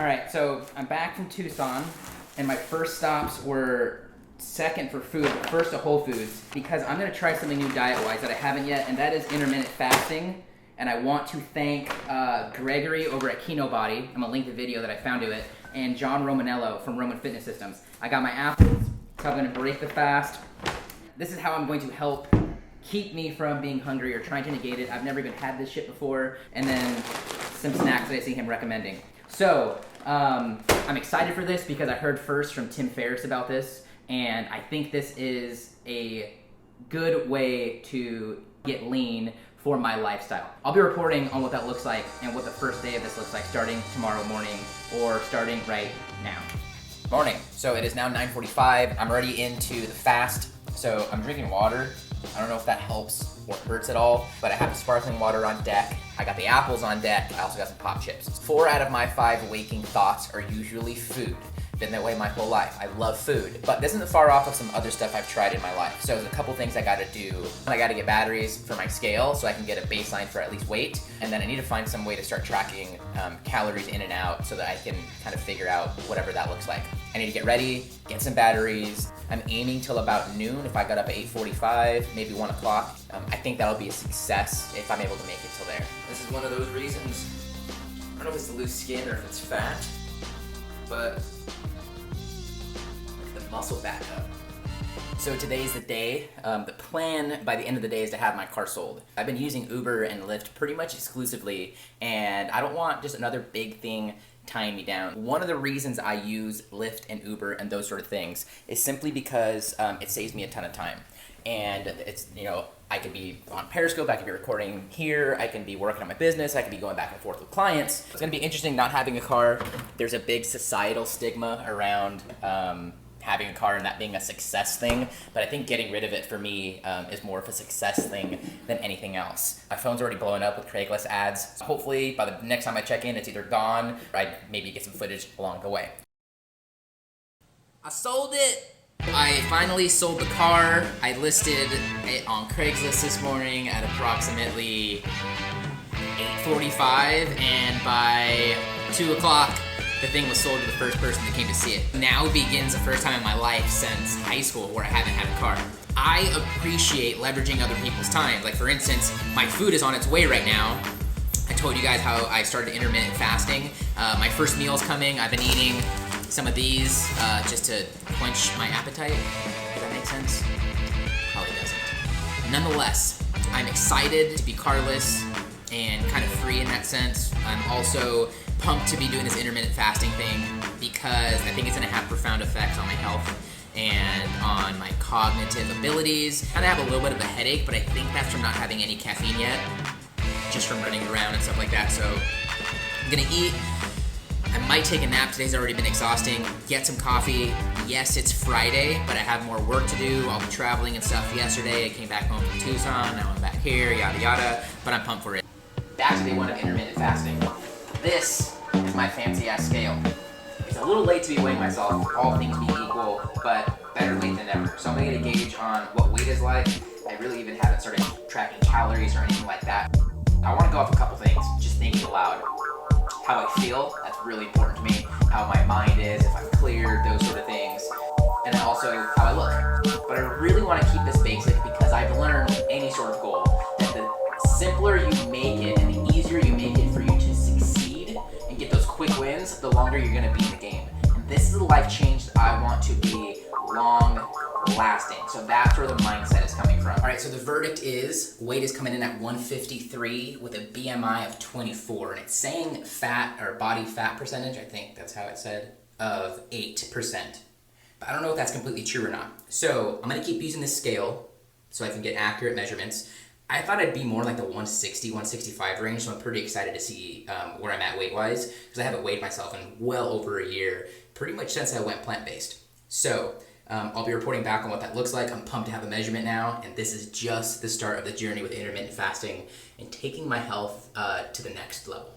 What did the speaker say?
All right, so I'm back from Tucson, and my first stops were second for food, but first to Whole Foods, because I'm gonna try something new diet-wise that I haven't yet, and that is intermittent fasting. And I want to thank Gregory over at Kino Body. I'm gonna link the video that I found to it, and John Romanello from Roman Fitness Systems. I got my apples, so I'm gonna break the fast. This is how I'm going to help keep me from being hungry or trying to negate it. I've never even had this shit before. And then some snacks that I see him recommending. So, I'm excited for this because I heard first from Tim Ferriss about this, and I think this is a good way to get lean for my lifestyle. I'll be reporting on what that looks like and what the first day of this looks like starting tomorrow morning or starting right now. Morning. So it is now 9:45. I'm already into the fast. So I'm drinking water. I don't know if that helps or hurts at all, but I have the sparkling water on deck. I got the apples on deck. I also got some pop chips. 4 out of my 5 waking thoughts are usually food. Been that way my whole life. I love food, but this isn't far off of some other stuff I've tried in my life. So there's a couple things I gotta do. I gotta get batteries for my scale so I can get a baseline for at least weight, and then I need to find some way to start tracking calories in and out so that I can kind of figure out whatever that looks like. I need to get ready, get some batteries. I'm aiming till about noon. If I got up at 8:45, maybe 1 o'clock, I think that'll be a success if I'm able to make it till there. This is one of those reasons. I don't know if it's the loose skin or if it's fat, but muscle back up. So today's the day. The plan by the end of the day is to have my car sold. I've been using Uber and Lyft pretty much exclusively, and I don't want just another big thing tying me down. One of the reasons I use Lyft and Uber and those sort of things is simply because it saves me a ton of time. And it's, I could be on Periscope, I could be recording here, I can be working on my business, I can be going back and forth with clients. It's gonna be interesting not having a car. There's a big societal stigma around having a car and that being a success thing, but I think getting rid of it for me is more of a success thing than anything else. My phone's already blowing up with Craigslist ads. So hopefully by the next time I check in, it's either gone or I maybe get some footage along the way. I sold it! I finally sold the car. I listed it on Craigslist this morning at approximately 8:45, and by 2 o'clock, the thing was sold to the first person that came to see it. Now begins the first time in my life since high school where I haven't had a car. I appreciate leveraging other people's time. Like for instance, my food is on its way right now. I told you guys how I started intermittent fasting. My first meal's coming. I've been eating some of these just to quench my appetite. Does that make sense? Probably doesn't. Nonetheless, I'm excited to be carless and kind of free in that sense. I'm also pumped to be doing this intermittent fasting thing because I think it's gonna have profound effects on my health and on my cognitive abilities. I have a little bit of a headache, but I think that's from not having any caffeine yet, just from running around and stuff like that. So I'm gonna eat. I might take a nap. Today's already been exhausting. Get some coffee. Yes, it's Friday, but I have more work to do. I'll be traveling and stuff. Yesterday, I came back home from Tucson. Now I'm back here, yada yada, but I'm pumped for it. Back to day 1 of intermittent fasting. This is my fancy ass scale. It's a little late to be weighing myself, all things being equal, but better late than never. So I'm gonna get a gauge on what weight is like. I really even haven't started tracking calories or anything like that. I wanna go off a couple things, just thinking aloud. How I feel, that's really important to me. How my mind is, if I'm cleared, those sort of things. And then also how I look. But I really wanna keep this basic because I've learned with any sort of goal that the simpler you make it and the easier you make it for you to succeed and get those quick wins, the longer you're gonna be in the game. And this is the life change that I want to be long lasting. So that's where the mindset is coming from. All right, so the verdict is weight is coming in at 153 with a BMI of 24, and it's saying fat or body fat percentage, I think that's how it said, of 8%. But I don't know if that's completely true or not. So I'm gonna keep using this scale so I can get accurate measurements. I thought I'd be more like the 160, 165 range, so I'm pretty excited to see where I'm at weight-wise, because I haven't weighed myself in well over a year, pretty much since I went plant-based. So I'll be reporting back on what that looks like. I'm pumped to have a measurement now, and this is just the start of the journey with intermittent fasting and taking my health to the next level.